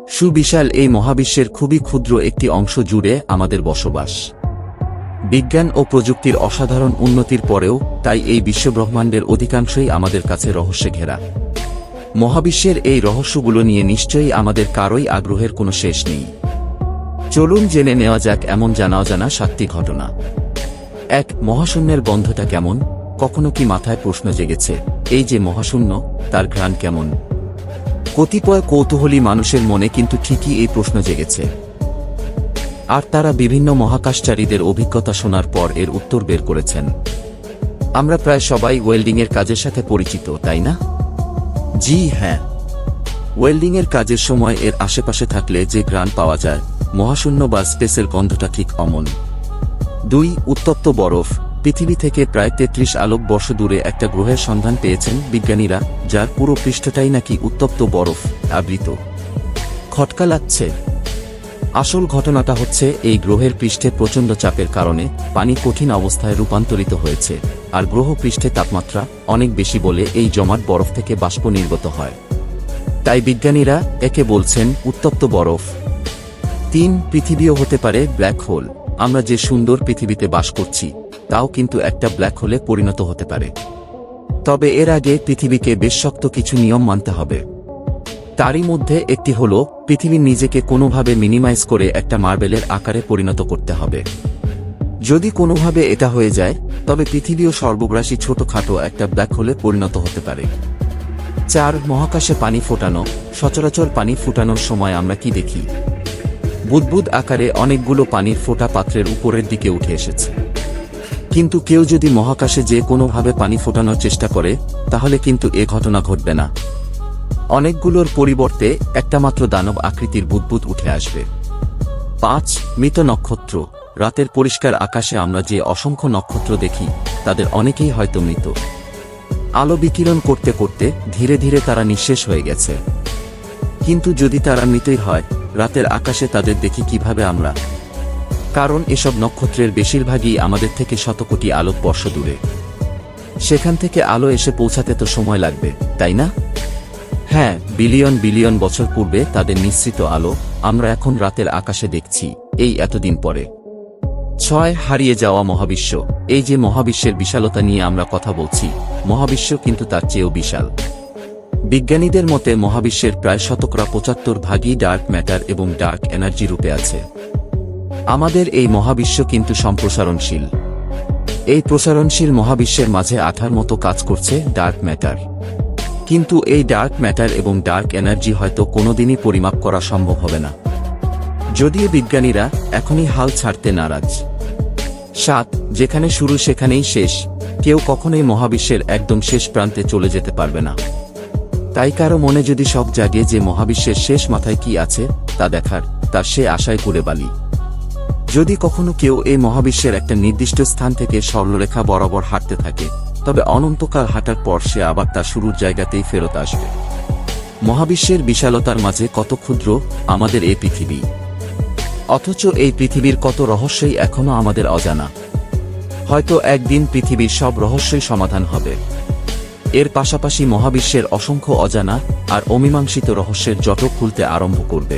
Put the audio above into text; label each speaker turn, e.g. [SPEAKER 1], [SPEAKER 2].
[SPEAKER 1] সুবিশাল এই মহাবিশ্বের খুবই ক্ষুদ্র একটি অংশ জুড়ে আমাদের বসবাস। বিজ্ঞান ও প্রযুক্তির অসাধারণ উন্নতির পরেও তাই এই বিশ্বব্রহ্মাণ্ডের অধিকাংশই আমাদের কাছে রহস্যে ঘেরা। মহাবিশ্বের এই রহস্যগুলো নিয়ে নিশ্চয়ই আমাদের কারোই আগ্রহের কোনো শেষ নেই। চলুন জেনে নেওয়া যাক এমন জানা অজানা 7টি ঘটনা। 1. মহাশূন্যের গন্ধটা কেমন? কখনো কি মাথায় প্রশ্ন জেগেছে, এই যে মহাশূন্য, তার ঘ্রাণ কেমন? কতিপয় কৌতূহলী মানুষের মনে কিন্তু ঠিকই এই প্রশ্ন জেগেছে, আর তারা বিভিন্ন মহাকাশচারীদের অভিজ্ঞতা শোনার পর এর উত্তর বের করেছেন। আমরা প্রায় সবাই ওয়েল্ডিংয়ের কাজের সাথে পরিচিত, তাই না? জি হ্যাঁ, ওয়েল্ডিংয়ের কাজের সময় এর আশেপাশে থাকলে যে ঘ্রাণ পাওয়া যায়, মহাশূন্য বা স্পেসের গন্ধটা ঠিক অমন। 2. উত্তপ্ত বরফ। পৃথিবী থেকে প্রায় 33 আলোকবর্ষ দূরে একটা গ্রহের সন্ধান পেয়েছেন বিজ্ঞানীরা, যার পুরো পৃষ্ঠটাই নাকি উত্তপ্ত বরফ আবৃত। খটকা লাগছে? আসল ঘটনাটা হচ্ছে, এই গ্রহের পৃষ্ঠে প্রচণ্ড চাপের কারণে পানি কঠিন অবস্থায় রূপান্তরিত হয়েছে, আর গ্রহ পৃষ্ঠে তাপমাত্রা অনেক বেশি বলে এই জমাট বরফ থেকে বাষ্প নির্গত হয়। তাই বিজ্ঞানীরা একে বলছেন উত্তপ্ত বরফ। 3. পৃথিবীও হতে পারে ব্ল্যাক হোল। আমরা যে সুন্দর পৃথিবীতে বাস করছি, তাও কিন্তু একটা ব্ল্যাক হোলে পরিণত হতে পারে। তবে এর আগে পৃথিবীকে বেশ শক্ত কিছু নিয়ম মানতে হবে। তারই মধ্যে একটি হল, পৃথিবী নিজেকে কোনোভাবে মিনিমাইজ করে একটা মার্বেলের আকারে পরিণত করতে হবে। যদি কোনোভাবে এটা হয়ে যায়, তবে পৃথিবীও সর্বগ্রাসী ছোটখাটো একটা ব্ল্যাক হোলে পরিণত হতে পারে। 4. মহাকাশে পানি ফোটানো। সচরাচর পানি ফুটানোর সময় আমরা কি দেখি? বুদবুদ আকারে অনেকগুলো পানির ফোঁটা পাত্রের উপরের দিকে উঠে এসেছে। কিন্তু কেউ যদি মহাকাশে যে কোনোভাবে পানি ফোটানোর চেষ্টা করে, তাহলে কিন্তু এ ঘটনা ঘটবে না। অনেকগুলোর পরিবর্তে একটা মাত্র দানব আকৃতির বুদবুদ উঠে আসবে। 5. মৃত নক্ষত্র। রাতের পরিষ্কার আকাশে আমরা যে অসংখ্য নক্ষত্র দেখি, তাদের অনেকেই হয়তো মৃত। আলো বিকিরণ করতে করতে ধীরে ধীরে তারা নিঃশেষ হয়ে গেছে। কিন্তু যদি তারা মৃতই হয়, রাতের আকাশে তাদের দেখি কিভাবে আমরা? কারণ এসব নক্ষত্রের বেশিরভাগই আমাদের থেকে শতকোটি আলোকবর্ষ দূরে। সেখান থেকে আলো এসে পৌঁছাতে তো সময় লাগবে, তাই না? হ্যাঁ, বিলিয়ন বিলিয়ন বছর পূর্বে তাদের নিঃসৃত আলো আমরা এখন রাতের আকাশে দেখছি, এই এতদিন পরে। 6. হারিয়ে যাওয়া মহাবিশ্ব। এই যে মহাবিশ্বের বিশালতা নিয়ে আমরা কথা বলছি, মহাবিশ্ব কিন্তু তার চেয়েও বিশাল। বিজ্ঞানীদের মতে মহাবিশ্বের প্রায় 75% ডার্ক ম্যাটার এবং ডার্ক এনার্জি রূপে আছে। আমাদের এই মহাবিশ্ব কিন্তু সম্প্রসারণশীল। এই প্রসারণশীল মহাবিশ্বের মাঝে আঠার মতো কাজ করছে ডার্ক ম্যাটার। কিন্তু এই ডার্ক ম্যাটার এবং ডার্ক এনার্জি হয়তো কোনোদিনই পরিমাপ করা সম্ভব হবে না, যদিও বিজ্ঞানীরা এখনই হাল ছাড়তে নারাজ। 7. যেখানে শুরু সেখানেই শেষ। কেউ কখনোই মহাবিশ্বের একদম শেষ প্রান্তে চলে যেতে পারবে না। তাই কারো মনে যদি শখ জাগে যে মহাবিশ্বের শেষ মাথায় কি আছে তা দেখার, তার সে আশায় করে বালি। যদি কখনো কেউ এই মহাবিশ্বের একটা নির্দিষ্ট স্থান থেকে সরলরেখা বরাবর হাঁটতে থাকে, তবে অনন্তকাল হাঁটার পর সে আবার তার শুরুর জায়গাতেই ফেরত আসবে। মহাবিশ্বের বিশালতার মাঝে কত ক্ষুদ্র আমাদের এই পৃথিবী, অথচ এই পৃথিবীর কত রহস্যই এখনো আমাদের অজানা। হয়তো একদিন পৃথিবীর সব রহস্যই সমাধান হবে। এর পাশাপাশি মহাবিশ্বের অসংখ্য অজানা আর অমীমাংসিত রহস্যের জট খুলতে আরম্ভ করবে।